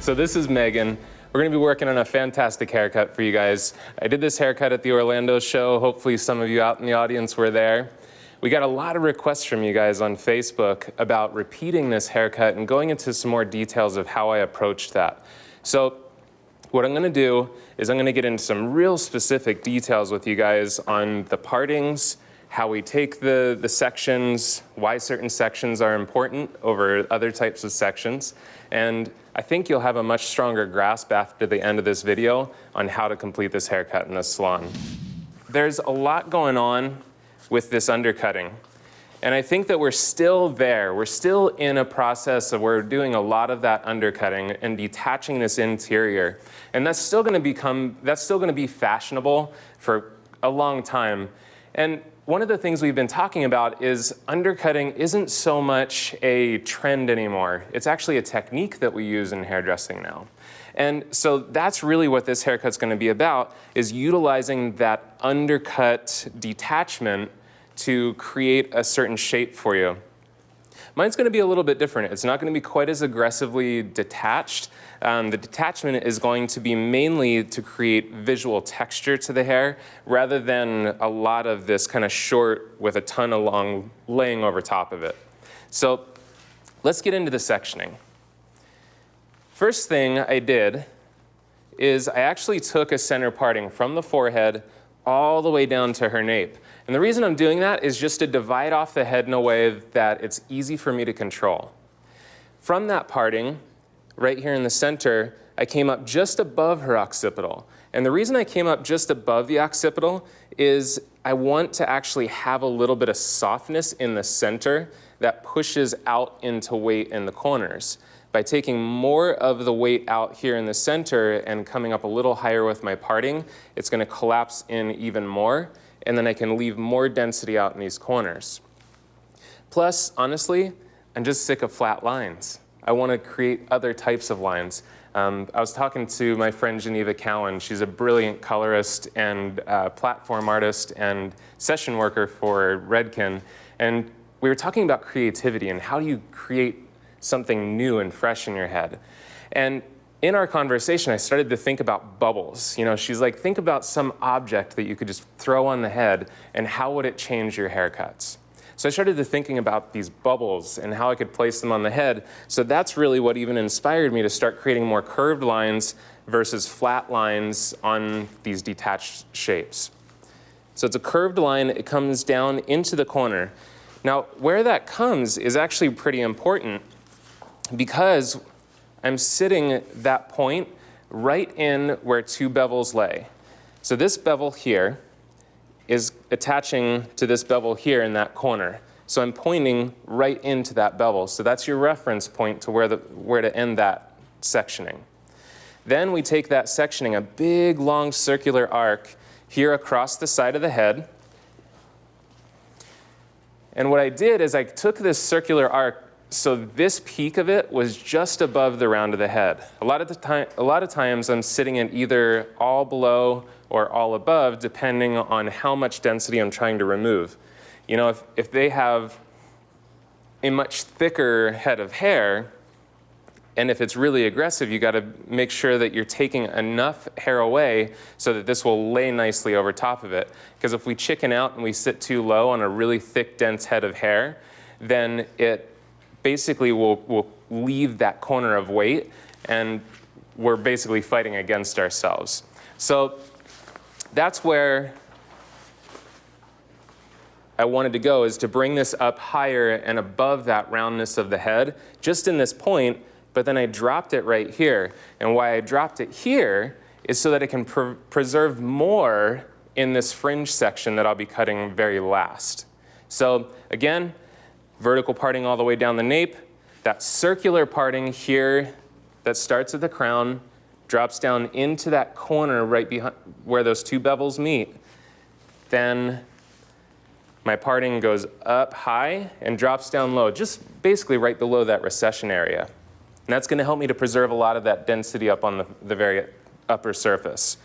So this is Megan. We're going to be working on a fantastic haircut for you guys. I did this haircut at the Orlando show. Hopefully some of you out in the audience were there. We got a lot of requests from you guys on Facebook about repeating this haircut and going into some more details of how I approached that. So what I'm going to do is I'm going to get into some real specific details with you guys on the partings, how we take the sections, why certain sections are important over other types of sections, and I think you'll have a much stronger grasp after the end of this video on how to complete this haircut in the salon. There's a lot going on with this undercutting, and I think that we're still there. We're still in a process of we're doing a lot of that undercutting and detaching this interior, and that's still going to be fashionable for a long time. And one of the things we've been talking about is undercutting isn't so much a trend anymore. It's actually a technique that we use in hairdressing now. And so that's really what this haircut's going to be about, is utilizing that undercut detachment to create a certain shape for you. Mine's going to be a little bit different. It's not going to be quite as aggressively detached. The detachment is going to be mainly to create visual texture to the hair rather than a lot of this kind of short with a ton of long laying over top of it. So let's get into the sectioning. First thing I did is I actually took a center parting from the forehead all the way down to her nape. And the reason I'm doing that is just to divide off the head in a way that it's easy for me to control. From that parting, right here in the center, I came up just above her occipital. And the reason I came up just above the occipital is I want to actually have a little bit of softness in the center that pushes out into weight in the corners. By taking more of the weight out here in the center and coming up a little higher with my parting, it's going to collapse in even more, and then I can leave more density out in these corners. Plus, honestly, I'm just sick of flat lines. I want to create other types of lines. I was talking to my friend Geneva Cowan. She's a brilliant colorist and platform artist and session worker for Redken. And we were talking about creativity and how do you create something new and fresh in your head. And in our conversation, I started to think about bubbles. You know, she's like, think about some object that you could just throw on the head and how would it change your haircuts? So I started to thinking about these bubbles and how I could place them on the head. So that's really what even inspired me to start creating more curved lines versus flat lines on these detached shapes. So it's a curved line, it comes down into the corner. Now, where that comes is actually pretty important because I'm sitting that point right in where two bevels lay. So this bevel here is attaching to this bevel here in that corner. So I'm pointing right into that bevel. So that's your reference point to where to end that sectioning. Then we take that sectioning, a big long circular arc here across the side of the head. And what I did is I took this circular arc, so this peak of it was just above the round of the head. A lot of times I'm sitting in either all below or all above, depending on how much density I'm trying to remove. You know, if they have a much thicker head of hair, and if it's really aggressive, you gotta make sure that you're taking enough hair away so that this will lay nicely over top of it. Because if we chicken out and we sit too low on a really thick, dense head of hair, then it basically will leave that corner of weight, and we're basically fighting against ourselves. So that's where I wanted to go, is to bring this up higher and above that roundness of the head, just in this point, but then I dropped it right here. And why I dropped it here is so that it can preserve more in this fringe section that I'll be cutting very last. So again, vertical parting all the way down the nape, that circular parting here that starts at the crown, drops down into that corner right behind where those two bevels meet. Then my parting goes up high and drops down low, just basically right below that recession area. And that's going to help me to preserve a lot of that density up on the very upper surface.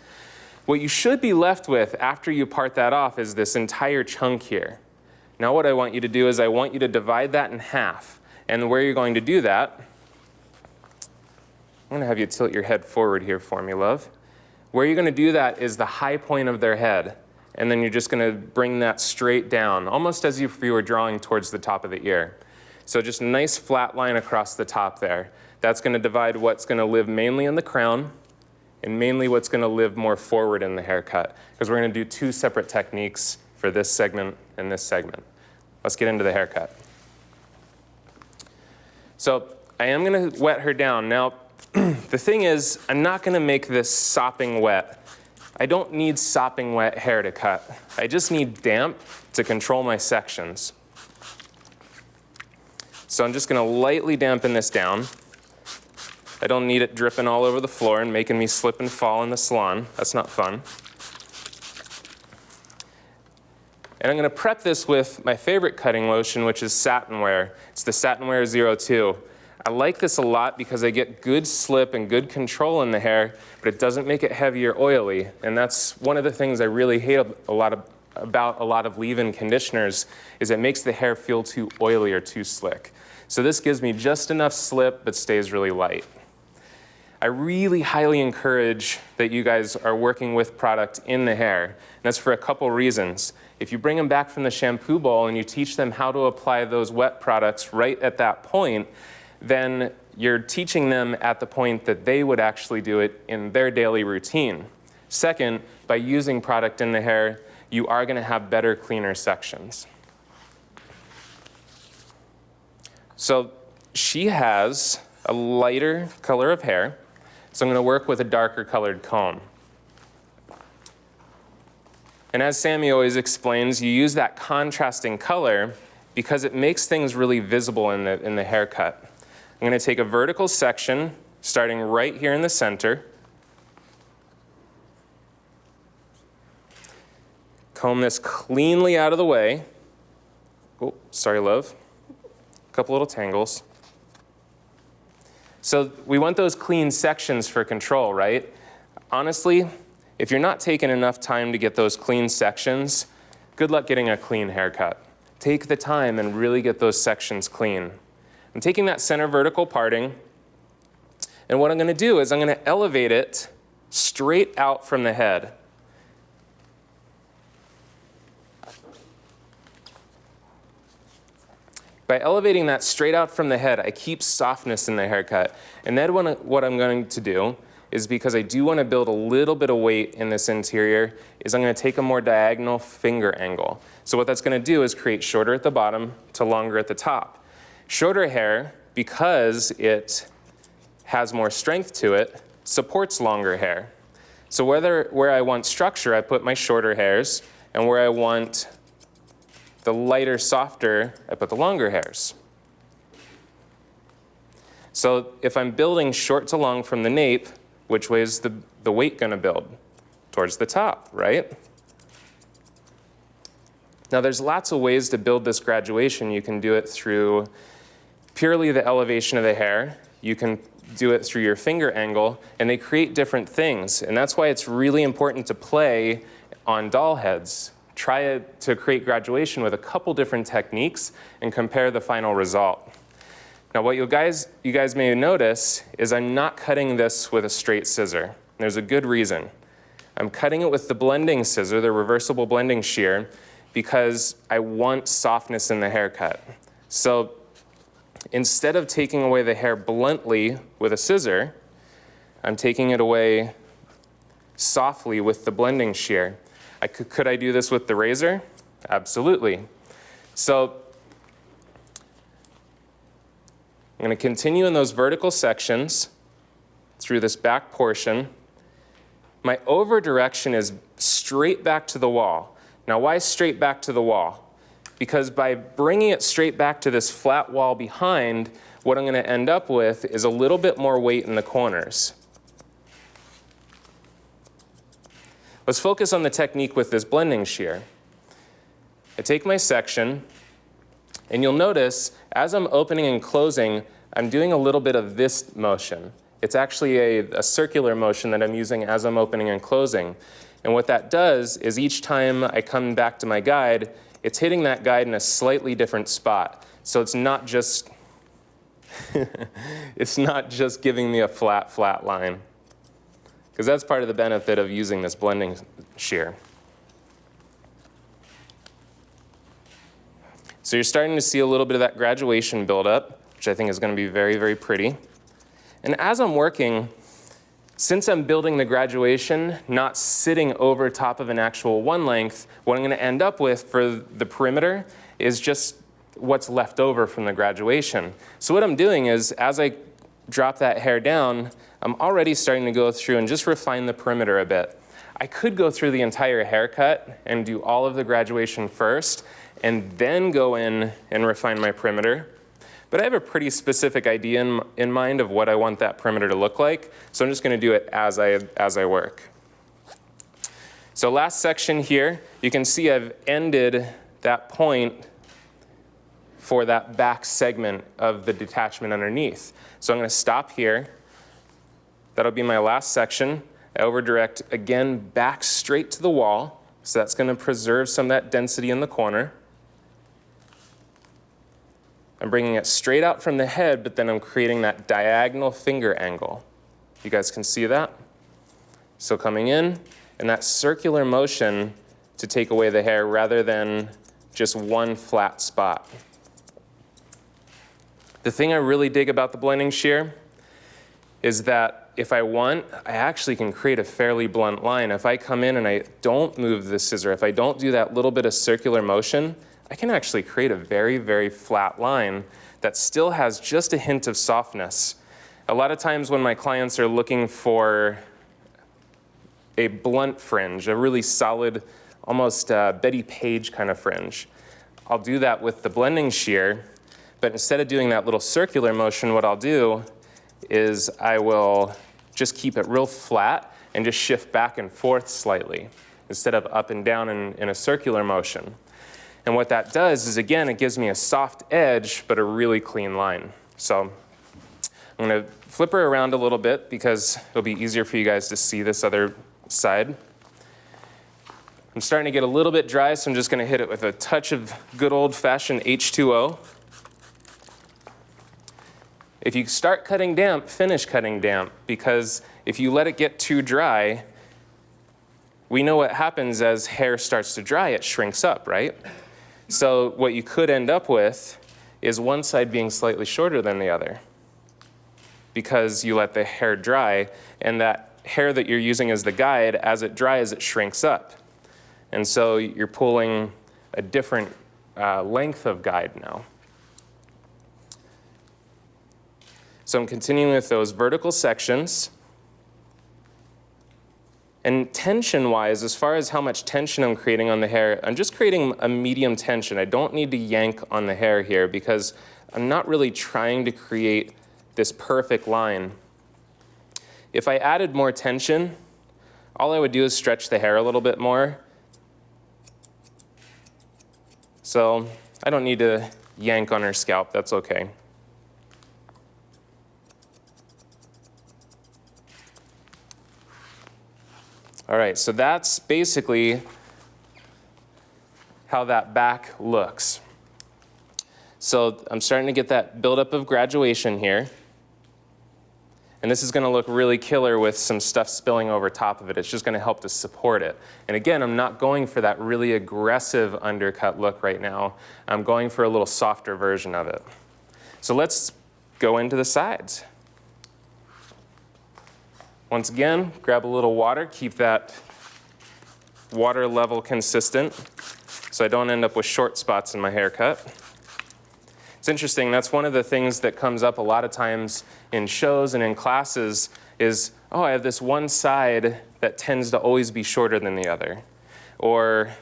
What you should be left with after you part that off is this entire chunk here. Now what I want you to do is I want you to divide that in half. And where you're going to do that, gonna have you tilt your head forward here for me, love. Where you're gonna do that is the high point of their head, and then you're just gonna bring that straight down, almost as if you were drawing towards the top of the ear. So just a nice flat line across the top there. That's gonna divide what's gonna live mainly in the crown and mainly what's gonna live more forward in the haircut, because we're gonna do two separate techniques for this segment and this segment. Let's get into the haircut. So I am gonna wet her down. Now, the thing is, I'm not gonna make this sopping wet. I don't need sopping wet hair to cut. I just need damp to control my sections. So I'm just gonna lightly dampen this down. I don't need it dripping all over the floor and making me slip and fall in the salon. That's not fun. And I'm gonna prep this with my favorite cutting lotion, which is Satinwear. It's the Satinwear 02. I like this a lot because I get good slip and good control in the hair, but it doesn't make it heavy or oily. And that's one of the things I really hate about a lot of leave-in conditioners, is it makes the hair feel too oily or too slick. So this gives me just enough slip, but stays really light. I really highly encourage that you guys are working with product in the hair. And that's for a couple reasons. If you bring them back from the shampoo bowl and you teach them how to apply those wet products right at that point, then you're teaching them at the point that they would actually do it in their daily routine. Second, by using product in the hair, you are gonna have better, cleaner sections. So she has a lighter color of hair, so I'm gonna work with a darker colored comb. And as Sammy always explains, you use that contrasting color because it makes things really visible in the haircut. I'm gonna take a vertical section, starting right here in the center. Comb this cleanly out of the way. Oh, sorry, love. A couple little tangles. So we want those clean sections for control, right? Honestly, if you're not taking enough time to get those clean sections, good luck getting a clean haircut. Take the time and really get those sections clean. I'm taking that center vertical parting, and what I'm gonna do is I'm gonna elevate it straight out from the head. By elevating that straight out from the head, I keep softness in the haircut. And then what I'm going to do is, because I do want to build a little bit of weight in this interior, is I'm going to take a more diagonal finger angle. So what that's going to do is create shorter at the bottom to longer at the top. Shorter hair, because it has more strength to it, supports longer hair. So where I want structure, I put my shorter hairs, and where I want the lighter, softer, I put the longer hairs. So if I'm building short to long from the nape, which way is the weight gonna build? Towards the top, right? Now there's lots of ways to build this graduation. You can do it through purely the elevation of the hair. You can do it through your finger angle, and they create different things. And that's why it's really important to play on doll heads. Try to create graduation with a couple different techniques and compare the final result. Now what you guys may notice is I'm not cutting this with a straight scissor. There's a good reason. I'm cutting it with the blending scissor, the reversible blending shear, because I want softness in the haircut. So instead of taking away the hair bluntly with a scissor, I'm taking it away softly with the blending shear. Could I do this with the razor? Absolutely. So I'm going to continue in those vertical sections through this back portion. My over direction is straight back to the wall. Now why straight back to the wall? Because by bringing it straight back to this flat wall behind, what I'm going to end up with is a little bit more weight in the corners. Let's focus on the technique with this blending shear. I take my section, and you'll notice as I'm opening and closing, I'm doing a little bit of this motion. It's actually a circular motion that I'm using as I'm opening and closing. And what that does is each time I come back to my guide, it's hitting that guide in a slightly different spot. So it's not just It's not just giving me a flat line. Because that's part of the benefit of using this blending shear. So you're starting to see a little bit of that graduation buildup, which I think is going to be very, very pretty. And as I'm working, since I'm building the graduation, not sitting over top of an actual one length, what I'm going to end up with for the perimeter is just what's left over from the graduation. So what I'm doing is, as I drop that hair down, I'm already starting to go through and just refine the perimeter a bit. I could go through the entire haircut and do all of the graduation first, and then go in and refine my perimeter. But I have a pretty specific idea in mind of what I want that perimeter to look like, so I'm just going to do it as I work. So last section here, you can see I've ended that point for that back segment of the detachment underneath. So I'm going to stop here. That'll be my last section. I overdirect again back straight to the wall, so that's going to preserve some of that density in the corner. I'm bringing it straight out from the head, but then I'm creating that diagonal finger angle. You guys can see that? So coming in, and that circular motion to take away the hair rather than just one flat spot. The thing I really dig about the blending shear is that if I want, I actually can create a fairly blunt line. If I come in and I don't move the scissor, if I don't do that little bit of circular motion, I can actually create a very, very flat line that still has just a hint of softness. A lot of times when my clients are looking for a blunt fringe, a really solid, almost Betty Page kind of fringe, I'll do that with the blending shear. But instead of doing that little circular motion, what I'll do is I will just keep it real flat and just shift back and forth slightly instead of up and down in a circular motion. And what that does is, again, it gives me a soft edge, but a really clean line. So I'm going to flip her around a little bit because it'll be easier for you guys to see this other side. I'm starting to get a little bit dry, so I'm just going to hit it with a touch of good old-fashioned H2O. If you start cutting damp, finish cutting damp, because if you let it get too dry, we know what happens as hair starts to dry, it shrinks up, right? So what you could end up with is one side being slightly shorter than the other because you let the hair dry, and that hair that you're using as the guide, as it dries, it shrinks up. And so you're pulling a different length of guide now. So I'm continuing with those vertical sections. And tension-wise, as far as how much tension I'm creating on the hair, I'm just creating a medium tension. I don't need to yank on the hair here because I'm not really trying to create this perfect line. If I added more tension, all I would do is stretch the hair a little bit more. So I don't need to yank on her scalp, that's okay. All right, so that's basically how that back looks. So I'm starting to get that buildup of graduation here. And this is going to look really killer with some stuff spilling over top of it. It's just going to help to support it. And again, I'm not going for that really aggressive undercut look right now. I'm going for a little softer version of it. So let's go into the sides. Once again, grab a little water, keep that water level consistent so I don't end up with short spots in my haircut. It's interesting, that's one of the things that comes up a lot of times in shows and in classes is, oh, I have this one side that tends to always be shorter than the other. Or,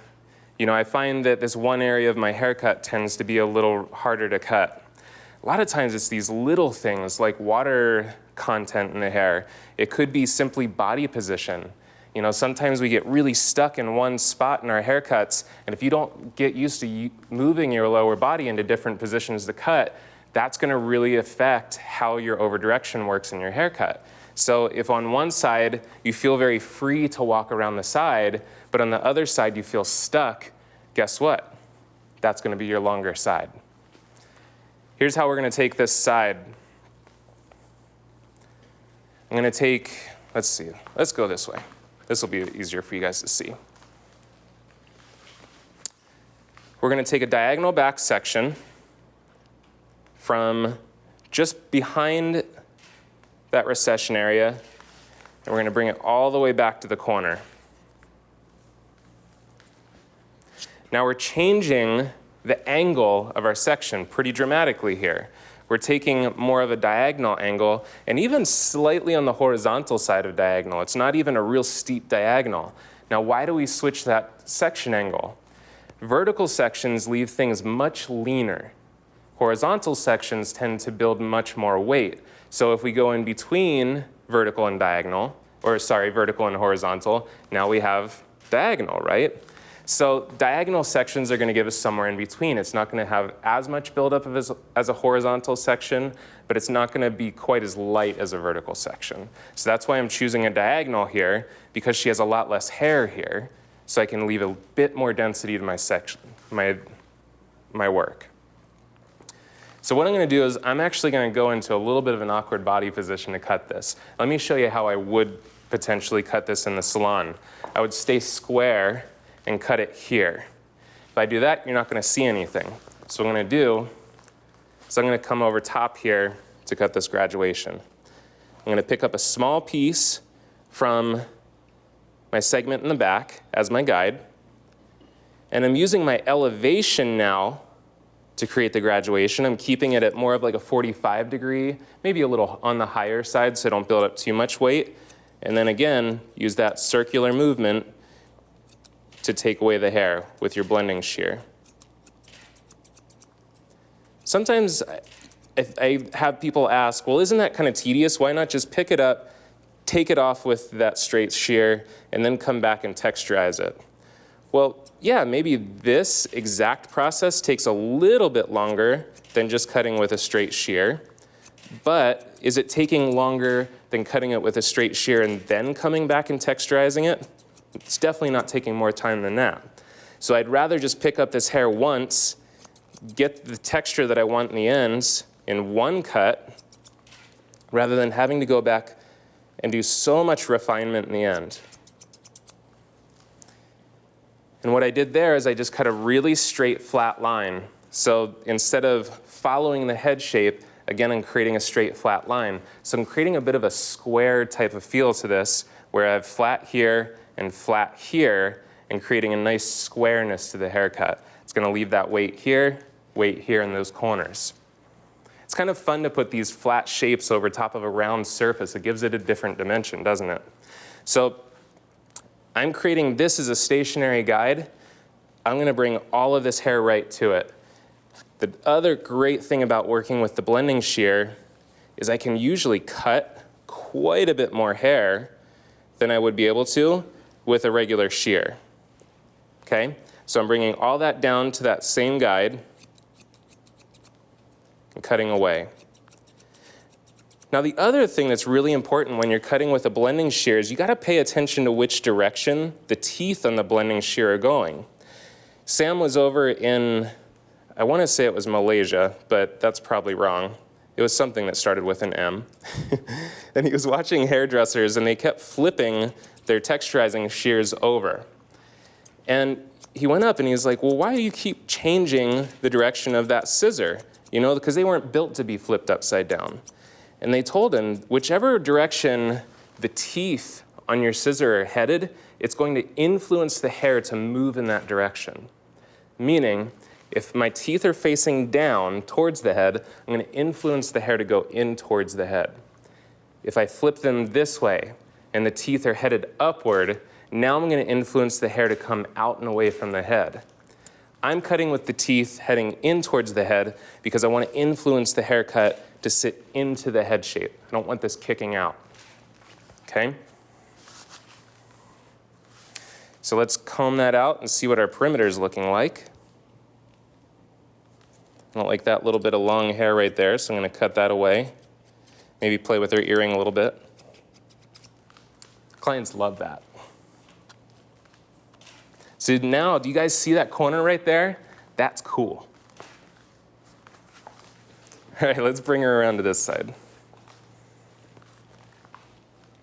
you know, I find that this one area of my haircut tends to be a little harder to cut. A lot of times it's these little things like water content in the hair. It could be simply body position. You know, sometimes we get really stuck in one spot in our haircuts, and if you don't get used to moving your lower body into different positions to cut, that's going to really affect how your overdirection works in your haircut. So if on one side you feel very free to walk around the side, but on the other side you feel stuck, guess what? That's going to be your longer side. Here's how we're going to take this side. I'm gonna take, let's see, let's go this way. This will be easier for you guys to see. We're gonna take a diagonal back section from just behind that recession area, and we're gonna bring it all the way back to the corner. Now we're changing the angle of our section pretty dramatically here. We're taking more of a diagonal angle, and even slightly on the horizontal side of diagonal. It's not even a real steep diagonal. Now, why do we switch that section angle? Vertical sections leave things much leaner. Horizontal sections tend to build much more weight. So if we go in between vertical and diagonal, or sorry, vertical and horizontal, now we have diagonal, right? So diagonal sections are going to give us somewhere in between. It's not going to have as much buildup as a horizontal section, but it's not going to be quite as light as a vertical section. So that's why I'm choosing a diagonal here, because she has a lot less hair here, so I can leave a bit more density to my section, my work. So what I'm going to do is I'm actually going to go into a little bit of an awkward body position to cut this. Let me show you how I would potentially cut this in the salon. I would stay square and cut it here. If I do that, you're not going to see anything. So what I'm going to do is I'm going to come over top here to cut this graduation. I'm going to pick up a small piece from my segment in the back as my guide, and I'm using my elevation now to create the graduation. I'm keeping it at more of like a 45 degree, maybe a little on the higher side so I don't build up too much weight. And then again, use that circular movement to take away the hair with your blending shear. Sometimes I have people ask, well, isn't that kind of tedious? Why not just pick it up, take it off with that straight shear, and then come back and texturize it? Well, yeah, maybe this exact process takes a little bit longer than just cutting with a straight shear, but is it taking longer than cutting it with a straight shear and then coming back and texturizing it? It's definitely not taking more time than that. So I'd rather just pick up this hair once, get the texture that I want in the ends in one cut, rather than having to go back and do so much refinement in the end. And what I did there is I just cut a really straight, flat line. So instead of following the head shape, again, I'm creating a straight, flat line. So I'm creating a bit of a square type of feel to this, where I have flat here and flat here, and creating a nice squareness to the haircut. It's going to leave that weight here in those corners. It's kind of fun to put these flat shapes over top of a round surface. It gives it a different dimension, doesn't it? So I'm creating this as a stationary guide. I'm going to bring all of this hair right to it. The other great thing about working with the blending shear is I can usually cut quite a bit more hair than I would be able to with a regular shear. Okay? So I'm bringing all that down to that same guide and cutting away. Now the other thing that's really important when you're cutting with a blending shear is you got to pay attention to which direction the teeth on the blending shear are going. Sam was over in, I want to say it was Malaysia, but that's probably wrong. It was something that started with an M. And he was watching hairdressers and they kept flipping their texturizing shears over. And he went up and he was like, well, why do you keep changing the direction of that scissor? You know, because they weren't built to be flipped upside down. And they told him, whichever direction the teeth on your scissor are headed, it's going to influence the hair to move in that direction. Meaning, if my teeth are facing down towards the head, I'm going to influence the hair to go in towards the head. If I flip them this way and the teeth are headed upward, now I'm going to influence the hair to come out and away from the head. I'm cutting with the teeth heading in towards the head because I want to influence the haircut to sit into the head shape. I don't want this kicking out. Okay? So let's comb that out and see what our perimeter is looking like. I don't like that little bit of long hair right there, so I'm going to cut that away. Maybe play with her earring a little bit. Clients love that. So now, do you guys see that corner right there? That's cool. All right, let's bring her around to this side.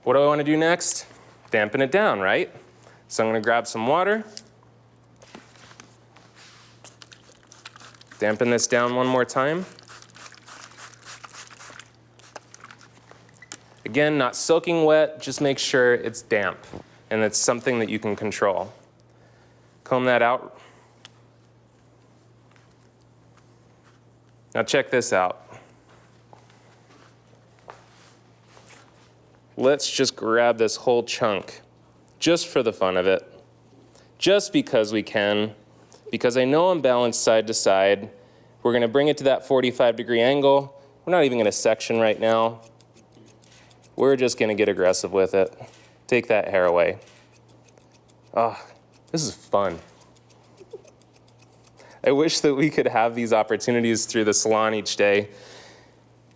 What do I want to do next? Dampen it down, right? So I'm going to grab some water. Dampen this down one more time. Again, not soaking wet, just make sure it's damp and it's something that you can control. Comb that out. Now check this out. Let's just grab this whole chunk, just for the fun of it, just because we can, because I know I'm balanced side to side. We're gonna bring it to that 45-degree angle. We're not even gonna section right now. We're just gonna get aggressive with it. Take that hair away. Oh, this is fun. I wish that we could have these opportunities through the salon each day.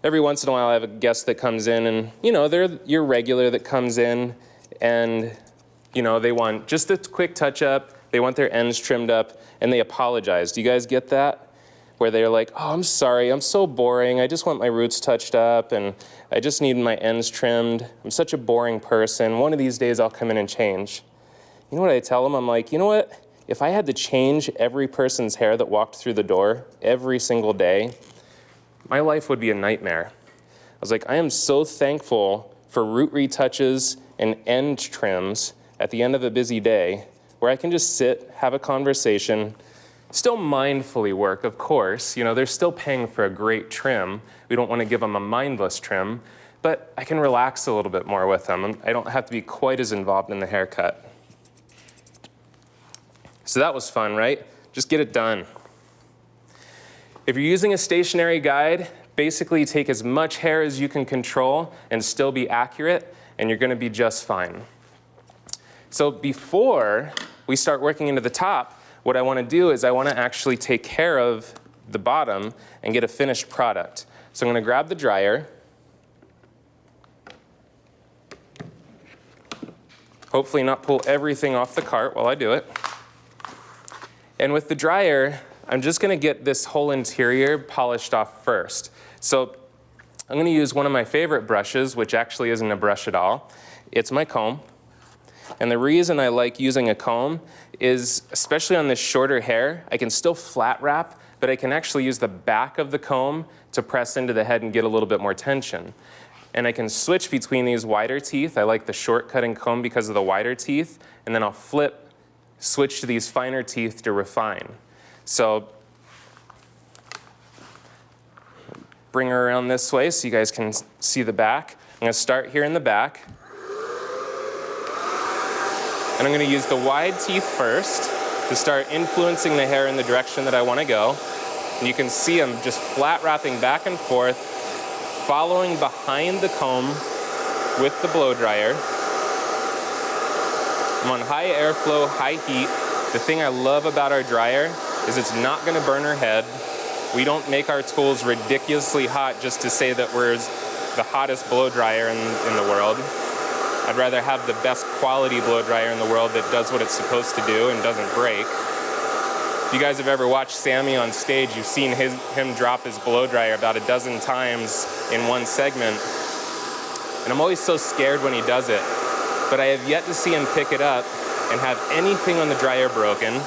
Every once in a while I have a guest that comes in and, you know, they're your regular that comes in and, you know, they want just a quick touch up, they want their ends trimmed up, and they apologize. Do you guys get that? Where they're like, oh, I'm sorry, I'm so boring, I just want my roots touched up and I just need my ends trimmed. I'm such a boring person. One of these days I'll come in and change. You know what I tell them? I'm like, you know what? If I had to change every person's hair that walked through the door every single day, my life would be a nightmare. I was like, I am so thankful for root retouches and end trims at the end of a busy day where I can just sit, have a conversation, still mindfully work, of course. You know, they're still paying for a great trim. We don't want to give them a mindless trim, but I can relax a little bit more with them. I don't have to be quite as involved in the haircut. So that was fun, right? Just get it done. If you're using a stationary guide, basically take as much hair as you can control and still be accurate, and you're gonna be just fine. So before we start working into the top, what I wanna do is I wanna actually take care of the bottom and get a finished product. So I'm gonna grab the dryer. Hopefully not pull everything off the cart while I do it. And with the dryer, I'm just gonna get this whole interior polished off first. So I'm gonna use one of my favorite brushes, which actually isn't a brush at all. It's my comb. And the reason I like using a comb is, especially on this shorter hair, I can still flat wrap, but I can actually use the back of the comb to press into the head and get a little bit more tension. And I can switch between these wider teeth. I like the short cutting comb because of the wider teeth, and then I'll switch to these finer teeth to refine. So bring her around this way so you guys can see the back. I'm gonna start here in the back. And I'm gonna use the wide teeth first to start influencing the hair in the direction that I wanna go. And you can see I'm just flat wrapping back and forth, following behind the comb with the blow dryer. I'm on high airflow, high heat. The thing I love about our dryer is it's not gonna burn our head. We don't make our tools ridiculously hot just to say that we're the hottest blow dryer in the world. I'd rather have the best quality blow dryer in the world that does what it's supposed to do and doesn't break. If you guys have ever watched Sammy on stage, you've seen him drop his blow dryer about a dozen times in one segment. And I'm always so scared when he does it. But I have yet to see him pick it up and have anything on the dryer broken.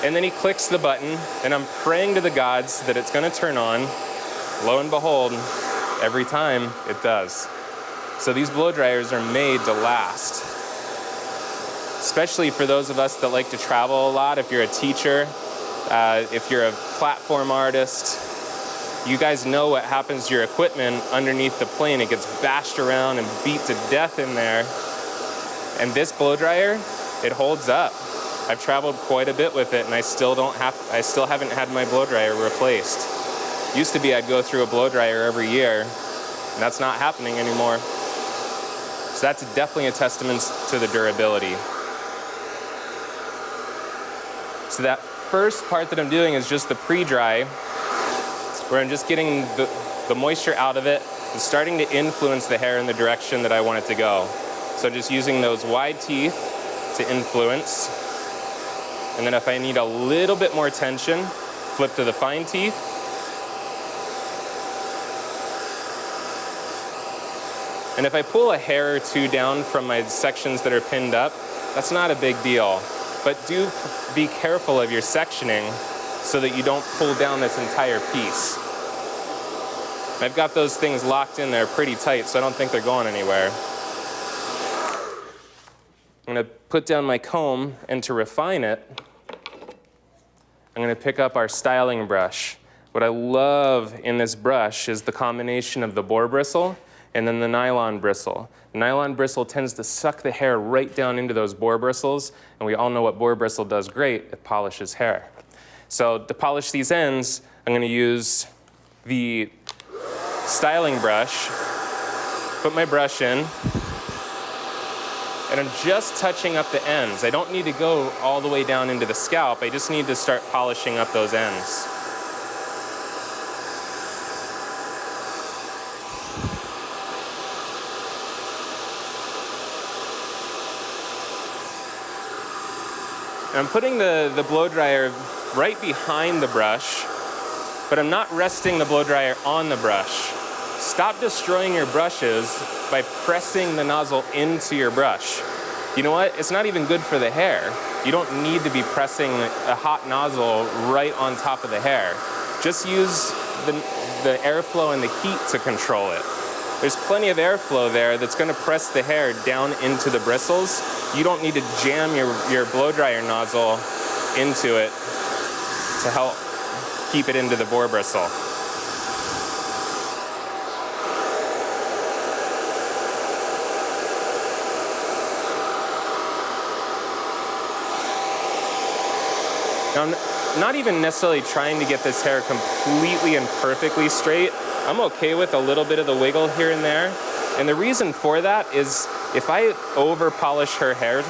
And then he clicks the button, and I'm praying to the gods that it's gonna turn on. Lo and behold, every time it does. So these blow dryers are made to last. Especially for those of us that like to travel a lot. If you're a teacher, if you're a platform artist, you guys know what happens to your equipment underneath the plane. It gets bashed around and beat to death in there. And this blow dryer, it holds up. I've traveled quite a bit with it, and I still haven't had my blow dryer replaced. Used to be I'd go through a blow dryer every year, and that's not happening anymore. So that's definitely a testament to the durability. So that first part that I'm doing is just the pre-dry, where I'm just getting the moisture out of it and starting to influence the hair in the direction that I want it to go. So just using those wide teeth to influence. And then if I need a little bit more tension, flip to the fine teeth. And if I pull a hair or two down from my sections that are pinned up, that's not a big deal. But do be careful of your sectioning so that you don't pull down this entire piece. I've got those things locked in there pretty tight, so I don't think they're going anywhere. I'm going to put down my comb, and to refine it, I'm going to pick up our styling brush. What I love in this brush is the combination of the boar bristle and then the nylon bristle. The nylon bristle tends to suck the hair right down into those boar bristles, and we all know what boar bristle does great, it polishes hair. So to polish these ends, I'm going to use the styling brush, put my brush in, and I'm just touching up the ends. I don't need to go all the way down into the scalp, I just need to start polishing up those ends. And I'm putting the blow dryer right behind the brush, but I'm not resting the blow dryer on the brush. Stop destroying your brushes by pressing the nozzle into your brush. You know what? It's not even good for the hair. You don't need to be pressing a hot nozzle right on top of the hair. Just use the airflow and the heat to control it. There's plenty of airflow there that's going to press the hair down into the bristles. You don't need to jam your blow dryer nozzle into it to help keep it into the boar bristle. Now, I'm not even necessarily trying to get this hair completely and perfectly straight. I'm okay with a little bit of the wiggle here and there. And the reason for that is if I over polish her hair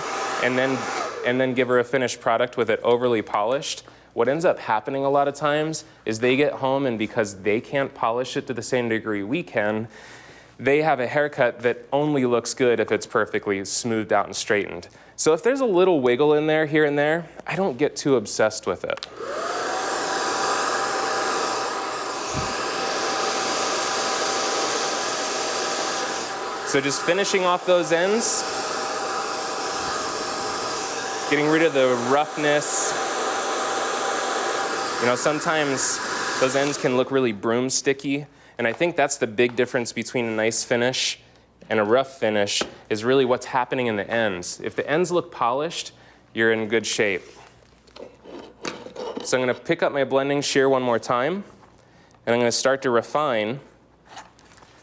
and then give her a finished product with it overly polished, what ends up happening a lot of times is they get home, and because they can't polish it to the same degree we can, they have a haircut that only looks good if it's perfectly smoothed out and straightened. So if there's a little wiggle in there, here and there, I don't get too obsessed with it. So just finishing off those ends, getting rid of the roughness. You know, sometimes those ends can look really broomsticky, and I think that's the big difference between a nice finish and a rough finish is really what's happening in the ends. If the ends look polished, you're in good shape. So I'm going to pick up my blending shear one more time, and I'm going to start to refine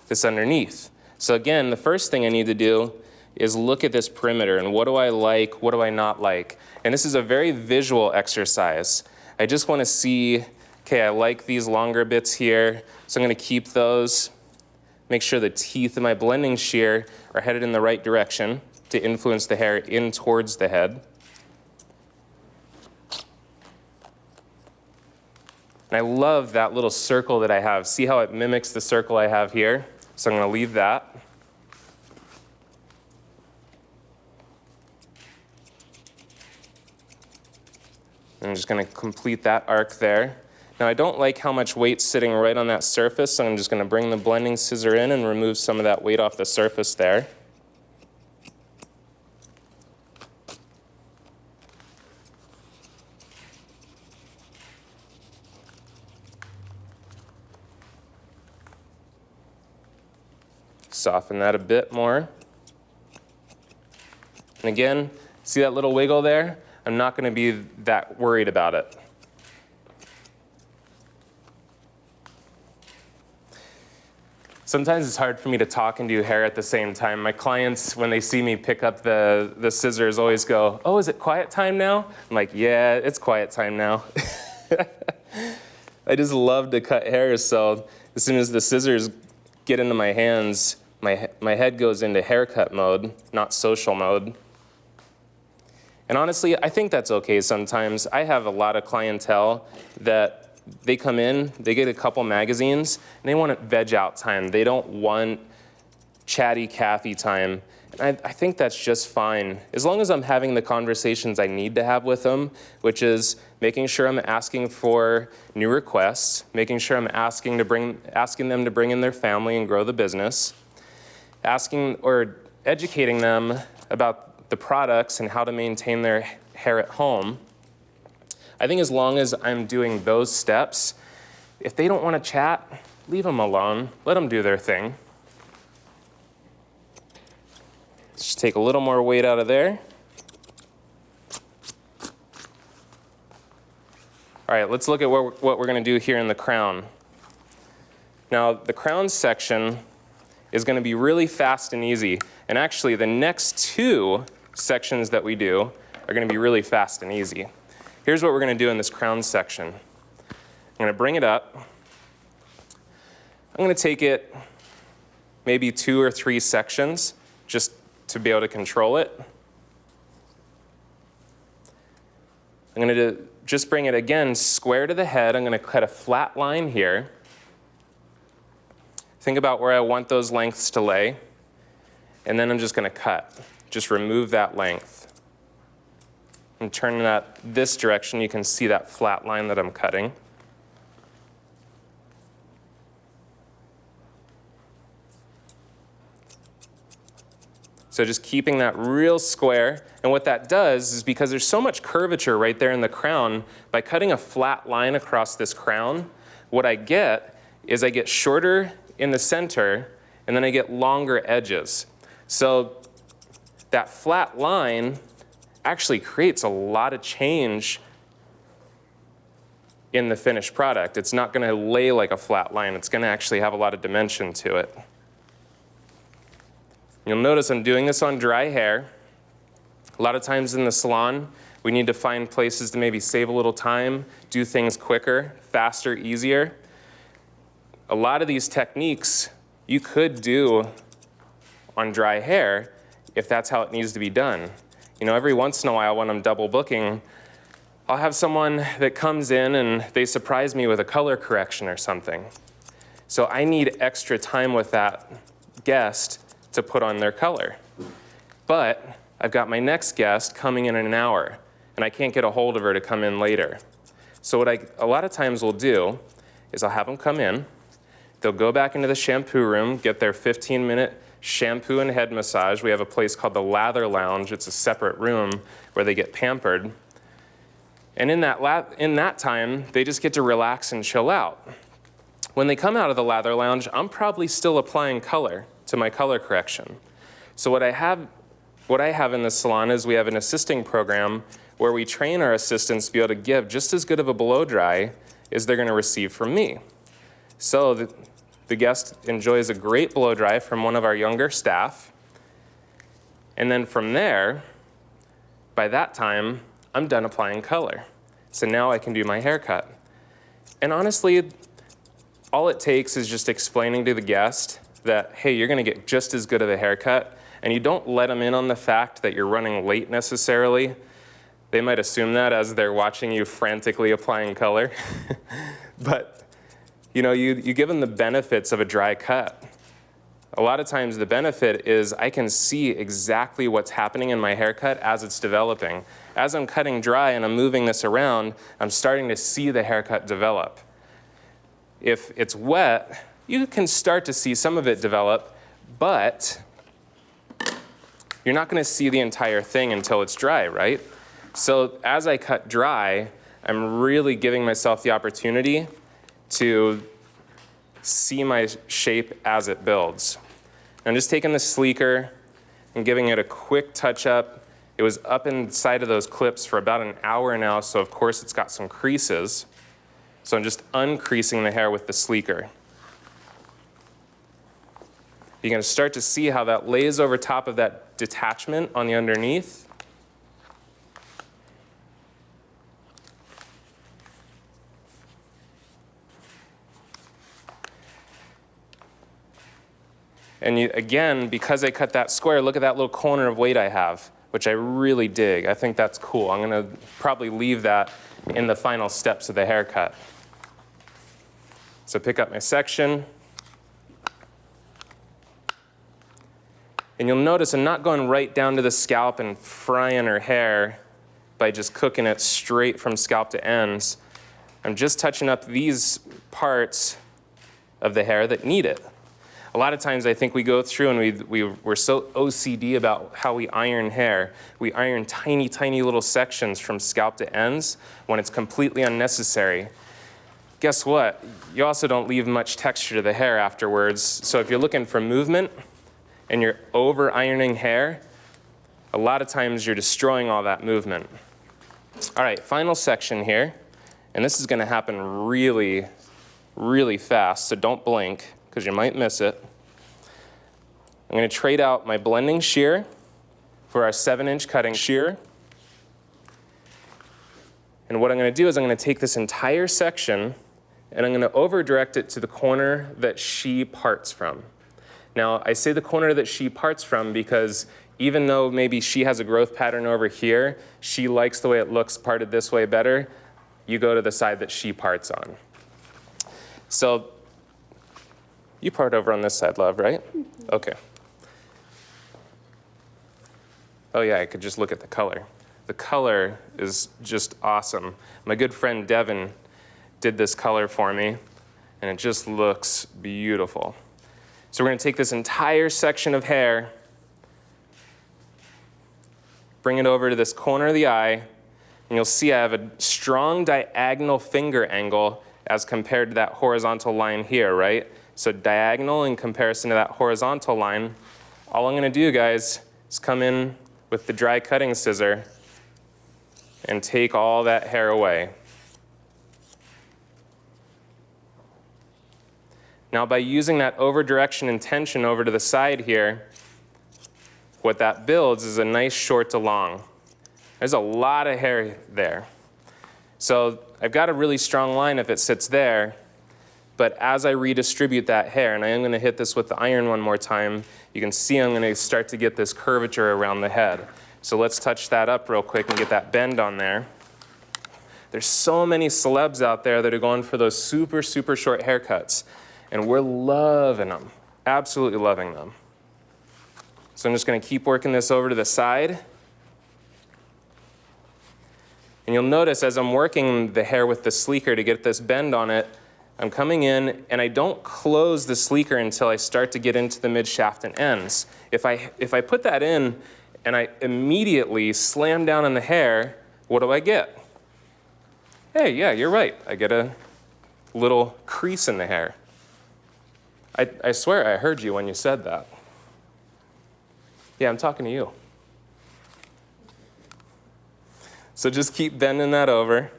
this underneath. So again, the first thing I need to do is look at this perimeter and what do I like, what do I not like? And this is a very visual exercise. I just want to see, okay, I like these longer bits here, so I'm going to keep those. Make sure the teeth of my blending shear are headed in the right direction to influence the hair in towards the head. And I love that little circle that I have. See how it mimics the circle I have here? So I'm going to leave that. I'm just going to complete that arc there. Now I don't like how much weight's sitting right on that surface, so I'm just going to bring the blending scissor in and remove some of that weight off the surface there. Soften that a bit more. And again, see that little wiggle there? I'm not going to be that worried about it. Sometimes it's hard for me to talk and do hair at the same time. My clients, when they see me pick up the scissors, always go, "Oh, is it quiet time now?" I'm like, "Yeah, it's quiet time now." I just love to cut hair, so as soon as the scissors get into my hands, my head goes into haircut mode, not social mode. And honestly, I think that's okay sometimes. I have a lot of clientele that they come in, they get a couple magazines, and they want it veg out time. They don't want chatty Cathy time. And I think that's just fine. As long as I'm having the conversations I need to have with them, which is making sure I'm asking for new requests, making sure I'm asking them to bring in their family and grow the business, asking or educating them about the products and how to maintain their hair at home. I think as long as I'm doing those steps, if they don't want to chat, leave them alone. Let them do their thing. Just take a little more weight out of there. All right, let's look at what we're going to do here in the crown. Now, the crown section is going to be really fast and easy. And actually, the next two sections that we do are going to be really fast and easy. Here's what we're going to do in this crown section. I'm going to bring it up. I'm going to take it maybe 2 or 3 sections just to be able to control it. I'm going to just bring it again square to the head. I'm going to cut a flat line here. Think about where I want those lengths to lay. And then I'm just going to cut. Just remove that length. And turning that this direction, you can see that flat line that I'm cutting. So just keeping that real square. And what that does is because there's so much curvature right there in the crown, by cutting a flat line across this crown, what I get is I get shorter in the center, and then I get longer edges. So that flat line actually creates a lot of change in the finished product. It's not going to lay like a flat line. It's going to actually have a lot of dimension to it. You'll notice I'm doing this on dry hair. A lot of times in the salon, we need to find places to maybe save a little time, do things quicker, faster, easier. A lot of these techniques you could do on dry hair if that's how it needs to be done. You know, every once in a while when I'm double booking, I'll have someone that comes in and they surprise me with a color correction or something. So I need extra time with that guest to put on their color. But I've got my next guest coming in an hour, and I can't get a hold of her to come in later. So what I a lot of times will do is I'll have them come in, they'll go back into the shampoo room, get their 15-minute shampoo and head massage. We have a place called the Lather Lounge. It's a separate room where they get pampered. And in that time, they just get to relax and chill out. When they come out of the Lather Lounge, I'm probably still applying color to my color correction. So what I have in the salon is we have an assisting program where we train our assistants to be able to give just as good of a blow dry as they're going to receive from me. So the guest enjoys a great blow dry from one of our younger staff. And then from there, by that time, I'm done applying color. So now I can do my haircut. And honestly, all it takes is just explaining to the guest that, hey, you're going to get just as good of a haircut, and you don't let them in on the fact that you're running late necessarily. They might assume that as they're watching you frantically applying color. But you know, you give them the benefits of a dry cut. A lot of times the benefit is I can see exactly what's happening in my haircut as it's developing. As I'm cutting dry and I'm moving this around, I'm starting to see the haircut develop. If it's wet, you can start to see some of it develop, but you're not going to see the entire thing until it's dry, right? So as I cut dry, I'm really giving myself the opportunity to see my shape as it builds. I'm just taking the SLEEKR and giving it a quick touch up. It was up inside of those clips for about an hour now, so of course it's got some creases. So I'm just uncreasing the hair with the SLEEKR. You're going to start to see how that lays over top of that detachment on the underneath. And again, because I cut that square, look at that little corner of weight I have, which I really dig. I think that's cool. I'm going to probably leave that in the final steps of the haircut. So pick up my section. And you'll notice I'm not going right down to the scalp and frying her hair by just cooking it straight from scalp to ends. I'm just touching up these parts of the hair that need it. A lot of times I think we go through and we're so OCD about how we iron hair. We iron tiny, tiny little sections from scalp to ends when it's completely unnecessary. Guess what? You also don't leave much texture to the hair afterwards. So if you're looking for movement and you're over ironing hair, a lot of times you're destroying all that movement. All right, final section here. And this is gonna happen really, really fast, so don't blink, because you might miss it. I'm going to trade out my blending shear for our 7-inch cutting shear. And what I'm going to do is I'm going to take this entire section and I'm going to over direct it to the corner that she parts from. Now, I say the corner that she parts from because even though maybe she has a growth pattern over here, she likes the way it looks parted this way better, you go to the side that she parts on. So you part over on this side, love, right? Okay. Oh yeah, I could just look at the color. The color is just awesome. My good friend Devin did this color for me, and it just looks beautiful. So we're gonna take this entire section of hair, bring it over to this corner of the eye, and you'll see I have a strong diagonal finger angle as compared to that horizontal line here, right? So diagonal in comparison to that horizontal line. All I'm gonna do, guys, is come in with the dry cutting scissor and take all that hair away. Now by using that over direction and tension over to the side here, what that builds is a nice short to long. There's a lot of hair there. So I've got a really strong line if it sits there, but as I redistribute that hair, and I am gonna hit this with the iron one more time, you can see I'm gonna start to get this curvature around the head. So let's touch that up real quick and get that bend on there. There's so many celebs out there that are going for those super, super short haircuts, and we're loving them, absolutely loving them. So I'm just gonna keep working this over to the side. And you'll notice as I'm working the hair with the SLEEKR to get this bend on it, I'm coming in and I don't close the SLEEKR until I start to get into the mid-shaft and ends. If I put that in and I immediately slam down on the hair, what do I get? Hey, yeah, you're right. I get a little crease in the hair. I swear I heard you when you said that. Yeah, I'm talking to you. So just keep bending that over.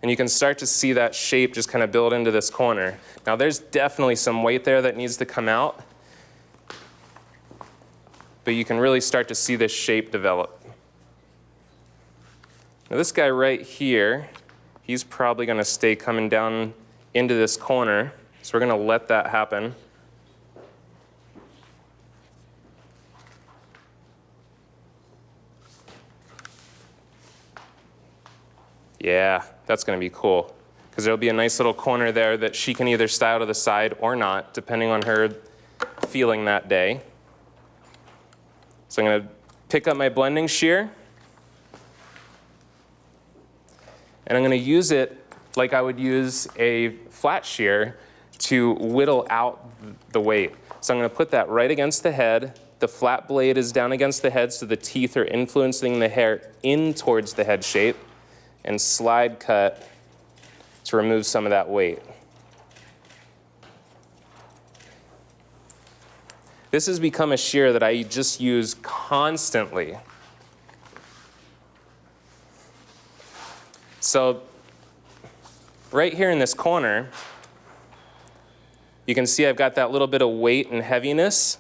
And you can start to see that shape just kind of build into this corner. Now there's definitely some weight there that needs to come out, but you can really start to see this shape develop. Now this guy right here, he's probably gonna stay coming down into this corner, so we're gonna let that happen. Yeah, that's gonna be cool, because there'll be a nice little corner there that she can either style to the side or not, depending on her feeling that day. So I'm gonna pick up my blending shear, and I'm gonna use it like I would use a flat shear to whittle out the weight. So I'm gonna put that right against the head. The flat blade is down against the head, so the teeth are influencing the hair in towards the head shape, and slide cut to remove some of that weight. This has become a shear that I just use constantly. So right here in this corner, you can see I've got that little bit of weight and heaviness.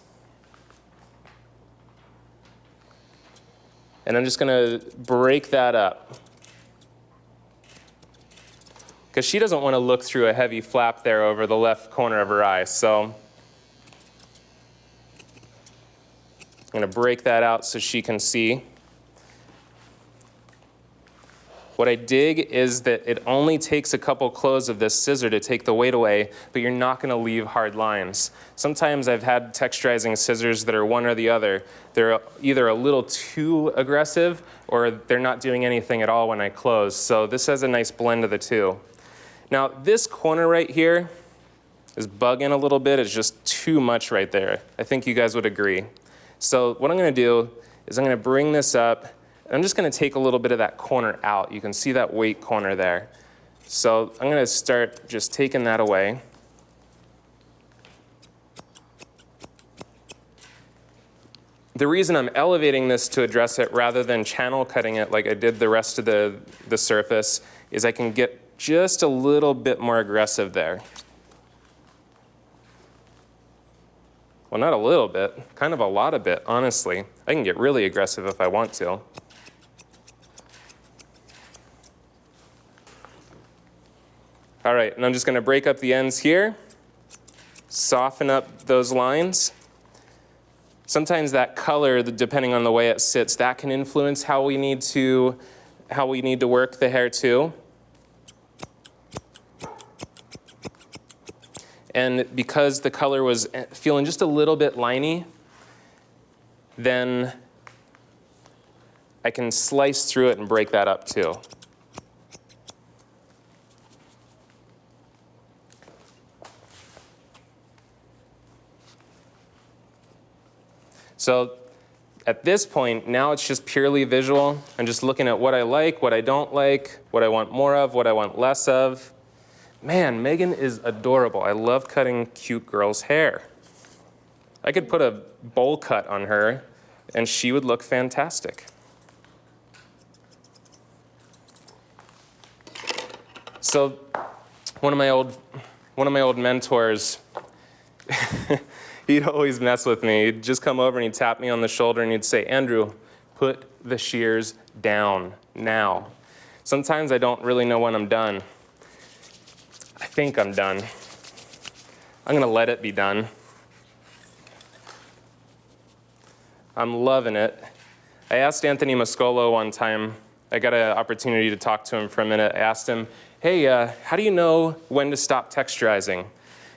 And I'm just gonna break that up, because she doesn't want to look through a heavy flap there over the left corner of her eye. So I'm going to break that out so she can see. What I dig is that it only takes a couple closes of this scissor to take the weight away, but you're not going to leave hard lines. Sometimes I've had texturizing scissors that are one or the other. They're either a little too aggressive or they're not doing anything at all when I close. So this has a nice blend of the two. Now this corner right here, is bugging a little bit. It's just too much right there. I think you guys would agree. So what I'm gonna do is I'm gonna bring this up, and I'm just gonna take a little bit of that corner out. You can see that weight corner there. So I'm gonna start just taking that away. The reason I'm elevating this to address it rather than channel cutting it like I did the rest of the surface is I can get just a little bit more aggressive there. Well, not a little bit, kind of a lot of bit, honestly. I can get really aggressive if I want to. All right, and I'm just gonna break up the ends here, soften up those lines. Sometimes that color, depending on the way it sits, that can influence how we need to work the hair too. And because the color was feeling just a little bit liney, then I can slice through it and break that up too. So at this point, now it's just purely visual. I'm just looking at what I like, what I don't like, what I want more of, what I want less of. Man, Megan is adorable. I love cutting cute girls' hair. I could put a bowl cut on her and she would look fantastic. So one of my old mentors, he'd always mess with me. He'd just come over and he'd tap me on the shoulder and he'd say, Andrew, put the shears down now. Sometimes I don't really know when I'm done. I think I'm done. I'm gonna let it be done. I'm loving it. I asked Anthony Mascolo one time, I got an opportunity to talk to him for a minute. I asked him, hey, how do you know when to stop texturizing?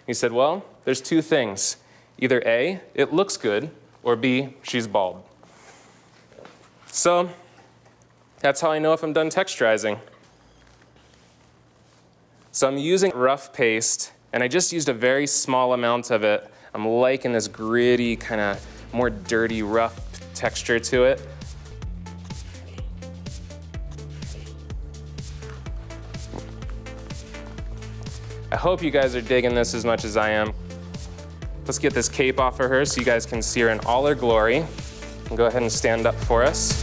He said, well, there's two things. Either A, it looks good, or B, she's bald. So that's how I know if I'm done texturizing. So I'm using rough paste, and I just used a very small amount of it. I'm liking this gritty, kind of more dirty, rough texture to it. I hope you guys are digging this as much as I am. Let's get this cape off of her so you guys can see her in all her glory. And go ahead and stand up for us.